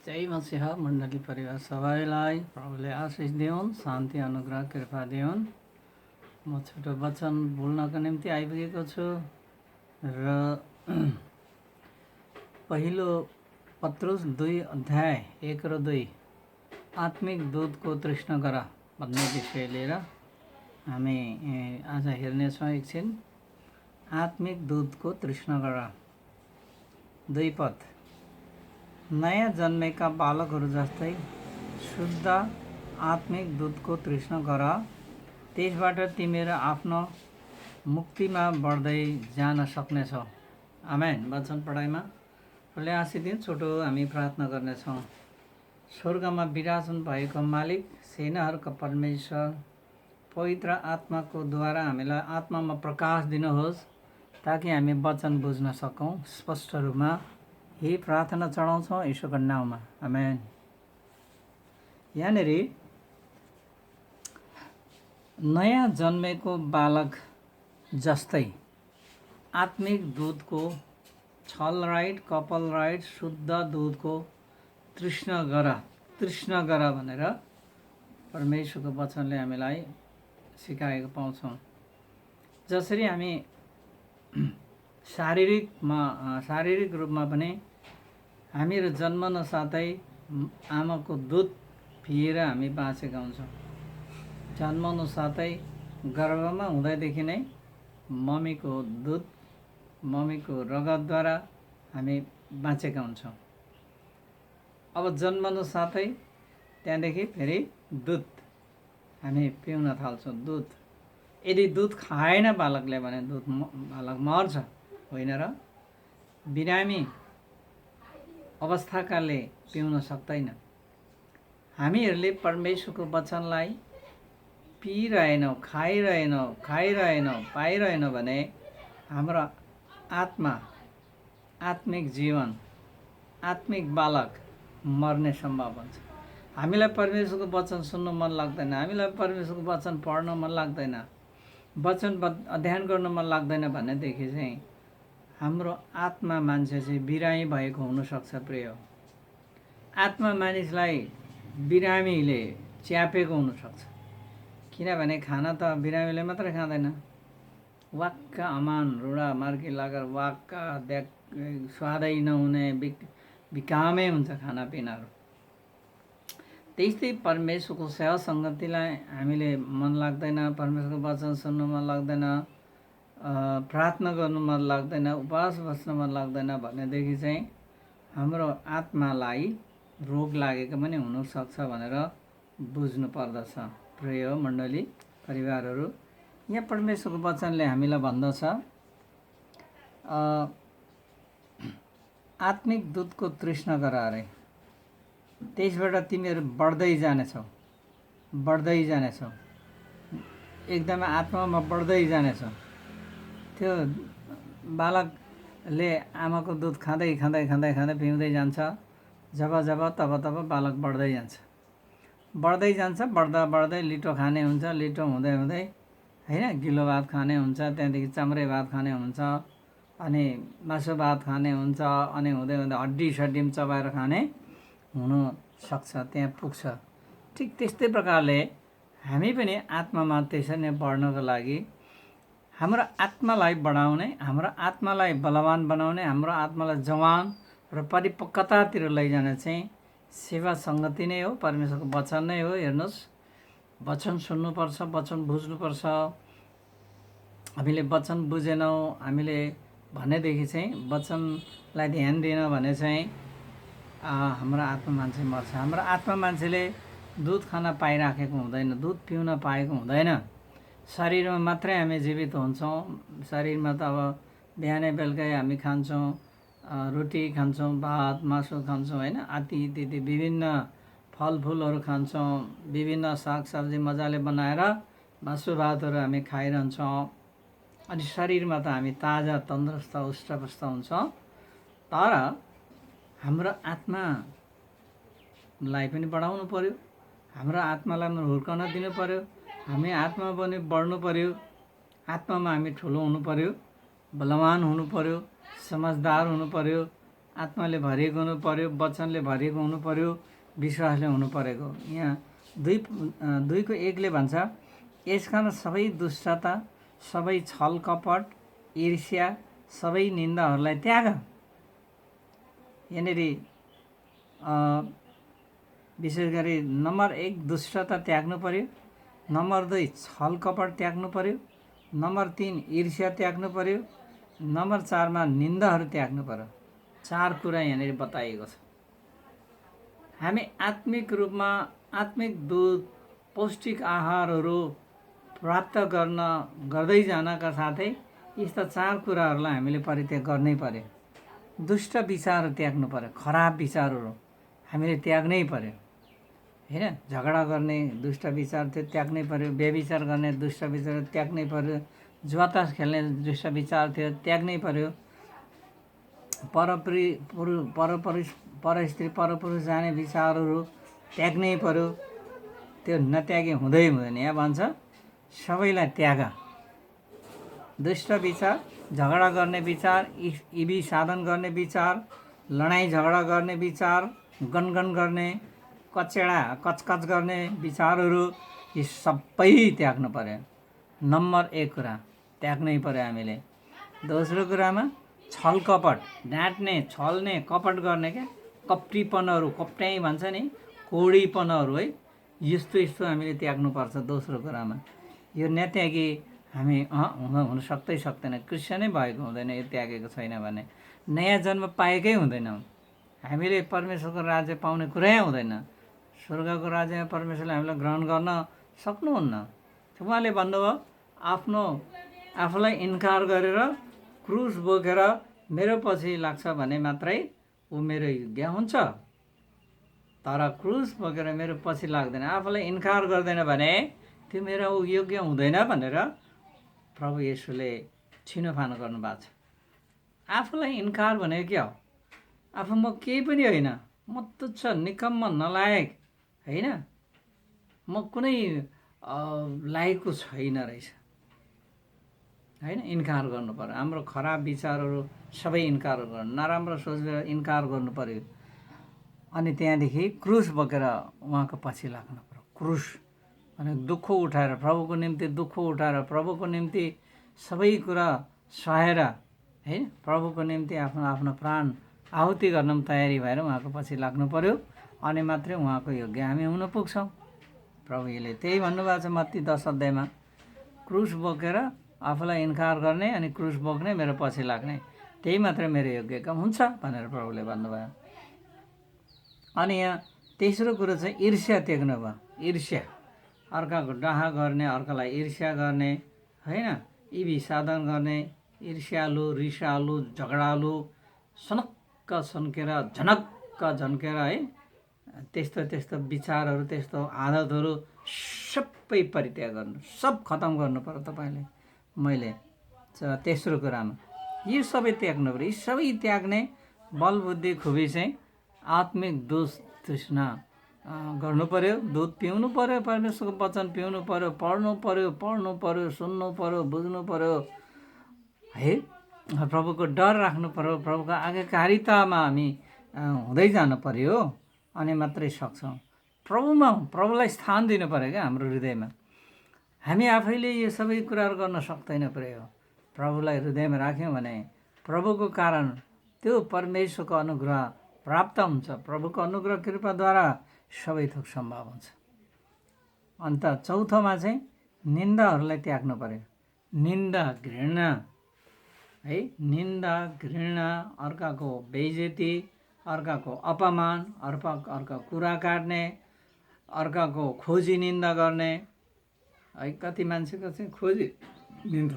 जय मसीहा मण्डली परिवार सबैलाई प्रभुले आशिष दिउन्, शान्ति अनुग्रह कृपा दिउन्। म छोटो वचन बोल्नको निम्ति आइपुगेको छु र पहिलो पत्रुस 2 अध्याय 1 र 2 आत्मिक दूधको तृष्णा गर भन्ने विषय लिएर हामी आज हेर्नेछौँ। एकछिन आत्मिक दूधको तृष्णा गर। 2 पद नयाँ जन्मेका बालकहरू जस्तै शुद्ध आत्मिक दूधको तृष्णा गर, त्यसबाट तिमीहरू आफ्नो मुक्तिमा बढ्दै जान सक्नेछौ। आमेन। वचन पढाइमा प्रभुले आशीष दिन्। छोटो हामी प्रार्थना गर्नेछौँ। स्वर्गमा विराजमान भएको मालिक, सेनाहरूका परमेश्वर, पवित्र आत्माको द्वारा हामीलाई आत्मामा प्रकाश दिनुहोस् ताकि हामी वचन बुझ्न सकौँ स्पष्ट रूपमा। यही प्रार्थना चढाउँछौँ यीशुको नाममा। आमेन। यहाँनिर नयाँ जन्मेको बालक जस्तै आत्मिक दूधको छल राइट, कपाल राइट, शुद्ध दूधको तृष्णा गर भनेर परमेश्वरको वचनले हामीलाई सिकाएको पाउँछौँ। जसरी हामी शारीरिक रूपमा पनि हामीहरू जन्मन साथै आमाको दुध पिएर हामी बाँचेका हुन्छौँ। जन्मनु साथै गर्भमा हुँदैदेखि नै मम्मीको दुध, मम्मीको रगतद्वारा हामी बाँचेका हुन्छौँ। अब जन्मनु साथै त्यहाँदेखि फेरि दुध हामी पिउन थाल्छौँ। दुध यदि दुध खाएन बालकले भने बालक मर्छ, होइन र? बिरामी अवस्थाकाले पिउन सक्दैन। हामीहरूले परमेश्वरको वचनलाई पिइरहेनौँ, खाइरहेनौँ, पाइरहेनौँ भने हाम्रो आत्मा, आत्मिक जीवन, आत्मिक बालक मर्ने सम्भव हुन्छ। हामीलाई परमेश्वरको वचन सुन्नु मन लाग्दैन, हामीलाई परमेश्वरको वचन पढ्न मन लाग्दैन, वचन अध्ययन गर्न मन लाग्दैन भनेदेखि चाहिँ हाम्रो आत्मा मान्छे चाहिँ बिरामी भएको हुनसक्छ। प्रिय, आत्मा मानिसलाई बिरामीले च्यापेको हुनसक्छ। किनभने खाना त बिरामीले मात्रै खाँदैन। वाक्क अमान रुडा मार्की लागेर वाक्क स्वादै नहुने बिकामै हुन्छ खानापिनाहरू। त्यस्तै परमेश्वरको सेवा सङ्गतिलाई हामीले मन लाग्दैन, परमेश्वरको वचन सुन्नु मन लाग्दैन, प्रार्थना गर्नु मन लाग्दैन, उपवास बस्न मन लाग्दैन भनेदेखि चाहिँ हाम्रो आत्मालाई रोग लागेको पनि हुनसक्छ भनेर बुझ्नु पर्दछ। प्रिय मण्डली परिवारहरू, यहाँ परमेश्वरको वचनले हामीलाई भन्दछ आत्मिक दूधको तृष्णा गर अरे, त्यसबाट तिमीहरू बढ्दै जानेछौ, एकदमै आत्मामा बढ्दै जानेछौ। त्यो बालकले आमाको दुध खाँदै पिउँदै जान्छ। तब बालक बढ्दै जान्छ। बढ्दै लिटो खाने हुन्छ, लिटो हुँदै होइन गिलो भात खाने हुन्छ, त्यहाँदेखि चाम्रे भात खाने हुन्छ, अनि मासु भात खाने हुन्छ, अनि हुँदै हड्डी सड्डी चबाएर खाने हुनसक्छ, त्यहाँ पुग्छ। ठिक त्यस्तै प्रकारले हामी पनि आत्मामा त्यसरी नै बढ्नको लागि हाम्रो आत्मालाई बढाउने, हाम्रो आत्मालाई बलवान बनाउने, हाम्रो आत्मालाई जवान र परिपक्वतातिर लैजाने चाहिँ सेवा सङ्गति नै हो, परमेश्वरको वचन नै हो। हेर्नुहोस्, वचन सुन्नुपर्छ, वचन बुझ्नुपर्छ। हामीले वचन बुझेनौँ हामीले भनेदेखि चाहिँ वचनलाई ध्यान दिएन भने चाहिँ हाम्रो आत्मा मान्छे मर्छ। हाम्रो आत्मा मान्छेले दुध खान पाइराखेको हुँदैन, दुध पिउन पाएको हुँदैन। शरीरमा मात्रै हामी जीवित हुन्छौँ। शरीरमा त अब बिहानै बेलुकै हामी खान्छौँ, रोटी खान्छौँ, भात मासु खान्छौँ, होइन आदि इत्यादि विभिन्न फलफुलहरू खान्छौँ, विभिन्न सागसब्जी मजाले बनाएर मासु भातहरू हामी खाइरहन्छौँ। अनि शरीरमा त हामी ताजा तन्दुरुस्त हुष्टपुष्ट हुन्छौँ। तर हाम्रो आत्मालाई पनि बढाउनु पर्यो, हाम्रो आत्मालाई हुर्काउन दिनु पर्यो। हामी आत्मा पनि बढ्नु पर्यो, आत्मामा हामी ठुलो हुनु पर्यो, बलवान हुनु पर्यो, समझदार हुनु पर्यो, आत्माले भरिएको हुनु पर्यो, वचनले भरिएको हुनु पर्यो, विश्वासले हुनु परेको। यहाँ 2:1 भन्छ, यसकारण सबै दुष्टता, सबै छल कपट, ईर्ष्या, सबै निन्दाहरूलाई त्याग। यहाँनिर विशेष गरी नम्बर 1 दुष्टता त्याग्नु पर्यो, नम्बर 2 छल कपट त्याग्नु पर्यो, नम्बर 3 ईर्ष्या त्याग्नु पर्यो, नम्बर 4मा निन्दाहरू त्याग्नु पर्यो। 4 कुरा यहाँनिर बताइएको छ। हामी आत्मिक रूपमा आत्मिक दुध, पौष्टिक आहारहरू प्राप्त गर्दै जानका साथै यस्ता 4 कुराहरूलाई हामीले परित्याग गर्नै पर्यो। दुष्ट विचारहरू त्याग्नु पर्यो, खराब विचारहरू हामीले त्याग्नै पर्यो हैन। झगडा गर्ने दुष्ट विचार त्यो त्याग्नै पर्यो, व्यभिचार गर्ने दुष्ट विचार त्याग्नै पर्यो, जुवातास खेल्ने दुष्ट विचार थियो त्याग्नै पर्यो, परस्त्री परपुरुष जाने विचारहरू त्याग्नै पर्यो। त्यो नत्यागे हुँदैन। यहाँ भन्छ सबैलाई त्याग। दुष्ट विचार, झगडा गर्ने विचार, इबी साधन गर्ने विचार, लडाइँ झगडा गर्ने विचार, गनगन गर्ने, कचकच गर्ने विचारहरू यी सबै त्याग्नु पर्यो। नम्बर 1 कुरा त्याग्नै पर्यो हामीले। दोस्रो कुरामा छल कपट, ढाँट्ने, छल्ने, कपट गर्ने क्या कपटीपनहरू, कप्ट्याइ भन्छ नि, कोडीपनहरू है, यस्तो हामीले त्याग्नुपर्छ। दोस्रो कुरामा यो नत्यागी हामी हुन सक्दैन। क्रिस्चियनै भएको हुँदैन यो त्यागेको छैन भने। नयाँ जन्म पाएकै हुँदैनौँ हामीले। परमेश्वरको राज्य पाउने कुरै हुँदैन। स्वर्गको राज्यमा परमेश्वरले हामीलाई ग्रहण गर्न सक्नुहुन्न। उहाँले भन्नुभयो आफूलाई इन्कार गरेर क्रुस बोकेर मेरो पछि लाग्छ भने मात्रै ऊ मेरो योग्य हुन्छ। तर क्रुस बोकेर मेरो पछि लाग्दैन, आफूलाई इन्कार गर्दैन भने त्यो मेरो योग्य हुँदैन भनेर प्रभु येशूले छिनोफान गर्नुभएको छ। आफूलाई इन्कार भनेको के हो? आफू म केही पनि होइन, म तुच्छ, निकम्म, नलायक होइन, म कुनै लायकको छैन रहेछ होइन। इन्कार गर्नु पर्यो। हाम्रो खराब विचारहरू सबै इन्कार गर्नु, नराम्रो सोचेर इन्कार गर्नु पर्यो। अनि त्यहाँदेखि क्रुस बोकेर उहाँको पछि लाग्नु पर्यो। क्रुस अनि दुःख उठाएर, प्रभुको निम्ति दुःख उठाएर, प्रभुको निम्ति सबै कुरा सहेर है, प्रभुको निम्ति आफ्नो प्राण आहुति गर्न तयारी भएर उहाँको पछि लाग्नु पर्यो। अनि मात्रै उहाँको योग्य हामी हुन पुग्छौँ। प्रभुले त्यही भन्नुभएको छ मत्ती 10 अध्यायमा, क्रुस बोकेर आफूलाई इन्कार गर्ने अनि क्रुस बोक्ने, मेरो पछि लाग्ने, त्यही मात्रै मेरो योग्य काम हुन्छ भनेर प्रभुले भन्नुभयो। अनि यहाँ तेस्रो कुरो चाहिँ ईर्ष्या त्याग्नु भयो। ईर्ष्या, अर्काको डाहा गर्ने, अर्कालाई ईर्ष्या गर्ने होइन, इबी साधन गर्ने, ईर्ष्यालु, रिसालु, झगडालु, सनक्क सन्केर, झनक्क झन्केर है, त्यस्तो विचारहरू, त्यस्तो आदतहरू सबै परित्याग गर्नु, सब खतम गर्नु पर्यो तपाईँले, मैले। तेस्रो कुरामा यी सबै त्याग्नु पर्यो। यी सबै त्याग्ने बल बुद्धि खुबी चाहिँ आत्मिक दुध तृष्णा गर्नु पर्यो, दुध पिउनु पर्यो, परमेश्वरको वचन पिउनु पर्यो, पढ्नु पर्यो, सुन्नु पर्यो, बुझ्नु पर्यो है, प्रभुको डर राख्नु पर्यो, प्रभुको आज्ञाकारितामा हामी हुँदै जानु पर्यो। अनि मात्रै सक्छौँ। प्रभुलाई स्थान दिनु पर्यो क्या हाम्रो हृदयमा। हामी आफैले यो सबै कुराहरू गर्न सक्दैन पर्यो। प्रभुलाई हृदयमा राख्यौँ भने प्रभुको कारण त्यो परमेश्वरको अनुग्रह प्राप्त हुन्छ। प्रभुको अनुग्रह कृपाद्वारा सबै थोक सम्भव हुन्छ। अन्त चौथोमा चाहिँ निन्दाहरूलाई त्याग्नु पर्यो। निन्दा, घृणा है, निन्दा, घृणा, अर्काको बेइज्जती, अर्काको अपमान, अर्काको कुरा काट्ने, अर्काको खोजी निन्दा गर्ने है। कति मान्छेको चाहिँ खोजी निन्दा,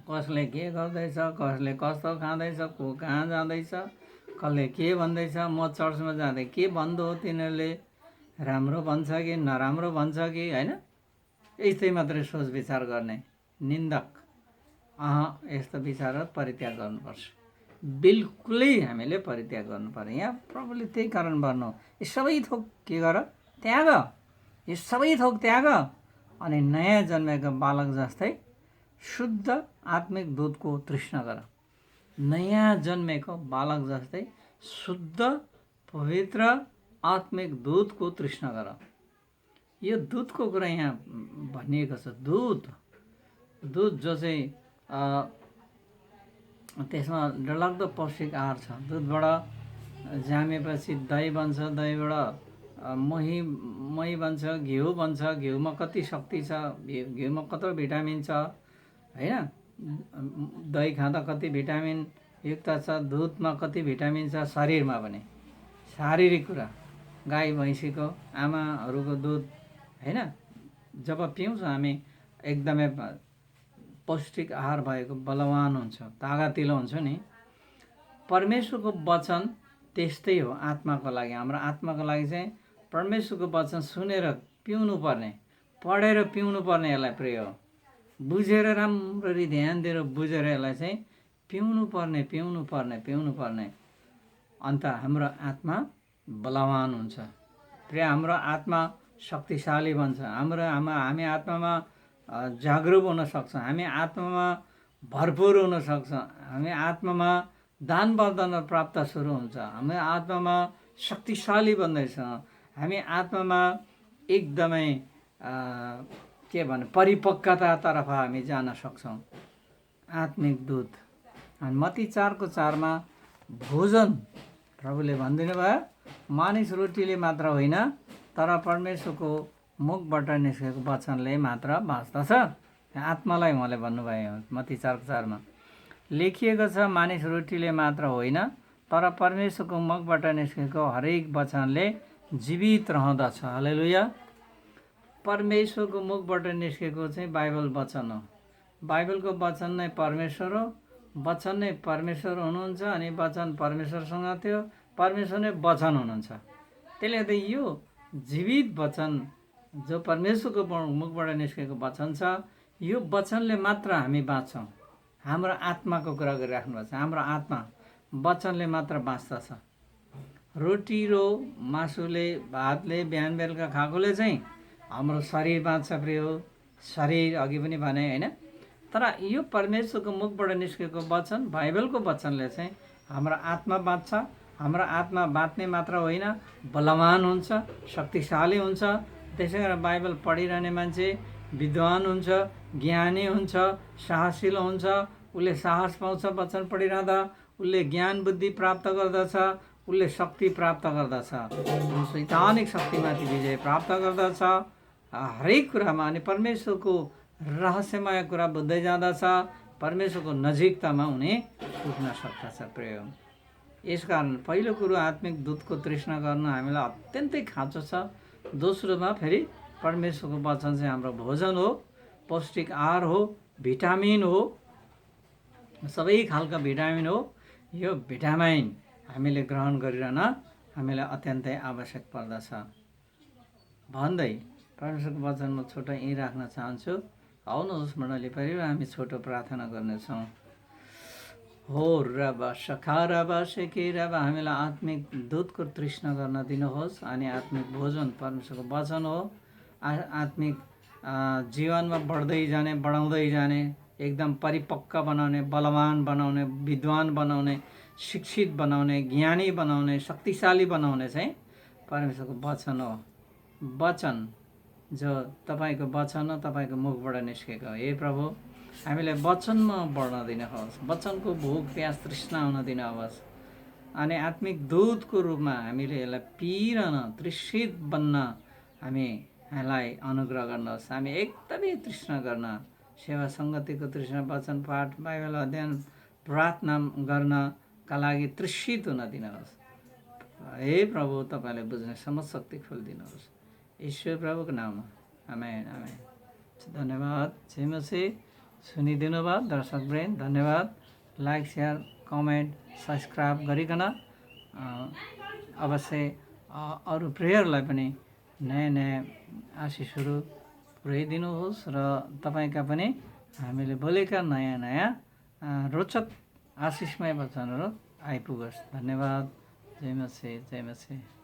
कसले के गर्दैछ, कसले कस्तो खाँदैछ, को कहाँ जाँदैछ, कसले के भन्दैछ, म चर्चमा जाँदा के भन्दो हो, तिनीहरूले राम्रो भन्छ कि नराम्रो भन्छ कि होइन, यस्तै मात्रै सोच विचार गर्ने निन्दक। यस्तो विचारहरू परित्याग गर्नुपर्छ। बिल्कुलै हामीले परित्याग गर्नु पर्यो। यहाँ प्रभुले त्यही कारण भन्नु, यो सबै थोक के गर, त्याग, यो सबै थोक त्याग, अनि नयाँ जन्मेको बालक जस्तै शुद्ध आत्मिक दुधको तृष्णा गर। नयाँ जन्मेको बालक जस्तै शुद्ध पवित्र आत्मिक दुधको तृष्णा गर। यो दुधको कुरा यहाँ भनिएको छ। दुध जो चाहिँ त्यसमा डरलाग्दो पौष्टिक आहार छ। दुधबाट जामेपछि दही बन्छ, दहीबाट मही बन्छ, घिउ बन्छ, घिउमा कति शक्ति छ, घिउमा कत्रो भिटामिन छ होइन। दही खाँदा कति भिटामिन युक्त छ, दुधमा कति भिटामिन छ, शरीरमा पनि शारीरिक कुरा। गाई भैँसीको आमाहरूको दुध होइन जब पिउँछौँ हामी एकदमै पौष्टिक आहार भएको बलवान हुन्छ, तागतिलो हुन्छ नि। परमेश्वरको वचन त्यस्तै हो आत्माको लागि। हाम्रो आत्माको लागि चाहिँ परमेश्वरको वचन सुनेर पिउनु पर्ने, पढेर पिउनु पर्ने। यसलाई प्रिय हो बुझेर राम्ररी ध्यान दिएर बुझेर यसलाई चाहिँ पिउनु पर्ने। अन्त हाम्रो आत्मा बलवान हुन्छ। प्रिय हाम्रो आत्मा शक्तिशाली बन्छ। हामी आत्मामा जागरुक हुन सक्छौँ, हामी आत्मामा भरपुर हुन सक्छौँ, हामी आत्मामा दान वरदान प्राप्त सुरु हुन्छ, हामी आत्मामा शक्तिशाली बन्दैछौँ, हामी आत्मामा एकदमै के भन्ने परिपक्वतातर्फ हामी जान सक्छौँ। आत्मिक दूत। अनि मत्ती 4:4 भोजन प्रभुले भनिदिनु भयो, मानिस रोटीले मात्र होइन तर परमेश्वरको मुखबाट निस्केको वचनले मात्र बाँच्दछ। आत्मालाई उहाँले भन्नुभयो। मत्ती 4:4 लेखिएको छ, मानिस रोटीले मात्र होइन तर परमेश्वरको मुखबाट निस्केको हरेक वचनले जीवित रहँदछ। हालेलुया। परमेश्वरको मुखबाट निस्केको चाहिँ बाइबल वचन हो। बाइबलको वचन नै परमेश्वर हो, वचन नै परमेश्वर हुनुहुन्छ, अनि वचन परमेश्वरसँग थियो, परमेश्वर नै वचन हुनुहुन्छ। त्यसले गर्दा यो जीवित वचन जो परमेश्वरको मुखबाट निस्केको वचन छ, यो वचनले मात्र हामी बाँच्छौँ। हाम्रो आत्माको कुरा गरिराख्नु भएको छ। हाम्रो आत्मा वचनले मात्र बाँच्दछ। रोटी र मासुले भातले बिहान बेलुका खाएकोले चाहिँ हाम्रो शरीर बाँच्छ। प्रिय हो शरीर अघि पनि भने होइन, तर यो परमेश्वरको मुखबाट निस्केको वचन बाइबलको वचनले चाहिँ हाम्रो आत्मा बाँच्छ। हाम्रो आत्मा बाँच्ने मात्र होइन, बलवान हुन्छ, शक्तिशाली हुन्छ। त्यसै कारण बाइबल पढिरहने मान्छे विद्वान हुन्छ, ज्ञानी हुन्छ, साहसिलो हुन्छ। उसले साहस पाउँछ वचन पढिरहँदा, उसले ज्ञान बुद्धि प्राप्त गर्दछ, उसले शक्ति प्राप्त गर्दछ, शैतानिक शक्तिमाथि विजय प्राप्त गर्दछ हरेक कुरामा। अनि परमेश्वरको रहस्यमय कुरा बुझ्दै जाँदछ, परमेश्वरको नजिकतामा उनी पुग्न सक्दछ। प्रिय यसकारण पहिलो कुरो आत्मिक दूधको तृष्णा गर्न हामीलाई अत्यन्तै खाँचो छ। दोस्रोमा फेरि परमेश्वरको वचन चाहिँ हाम्रो भोजन हो, पौष्टिक आहार हो, भिटामिन हो, सबै खालका भिटामिन हो। यो भिटामिन हामीले ग्रहण गरिरहन हामीलाई अत्यन्तै आवश्यक पर्दछ भन्दै परमेश्वरको वचन म छोटो यहीँ राख्न चाहन्छु। आउनुहोस् मण्डली परिवार, हामी छोटो प्रार्थना गर्नेछौँ। हो रब सखा रब सेके रब, हामीलाई आत्मिक दूधको तृष्णा गर्न दिनुहोस्। अनि आत्मिक भोजन परमेश्वरको वचन हो। आत्मिक जीवनमा बढ्दै जाने, बढाउँदै जाने, एकदम परिपक्व बनाउने, बलवान बनाउने, विद्वान बनाउने, शिक्षित बनाउने, ज्ञानी बनाउने, शक्तिशाली बनाउने चाहिँ परमेश्वरको वचन हो। वचन जो तपाईँको वचन हो, तपाईँको मुखबाट निस्केको। हे प्रभु, हामीलाई वचनमा बढ्न दिनुहोस्, वचनको भोक प्यास तृष्णा हुन दिनुहोस्। अनि आत्मिक दूधको रूपमा हामीले यसलाई पिइरहन तृषित बन्न हामीलाई अनुग्रह गर्नुहोस्। हामी एकदमै तृष्णा गर्न, सेवा सङ्गतिको तृष्णा, वचन पाठ, बाइबल अध्ययन, प्रार्थना गर्नका लागि तृषित हुन दिनुहोस्। हे प्रभु, तपाईँले बुझ्ने समझ शक्ति खोलिदिनुहोस्। ईश्वर प्रभुको नाममा आमेन आमेन। धन्यवाद। जय मसीह। सुनिदिनु भयो दर्शकवृन्द, धन्यवाद। लाइक सेयर कमेन्ट सब्सक्राइब गरिकन अवश्य अरू प्रेयरलाई पनि नयाँ नयाँ आशिषहरू पुर्याइदिनुहोस् र तपाईँका पनि हामीले बोलेका नयाँ नयाँ रोचक आशिषमय वचनहरू आइपुगोस्। धन्यवाद। जय मसीह, जय मसीह।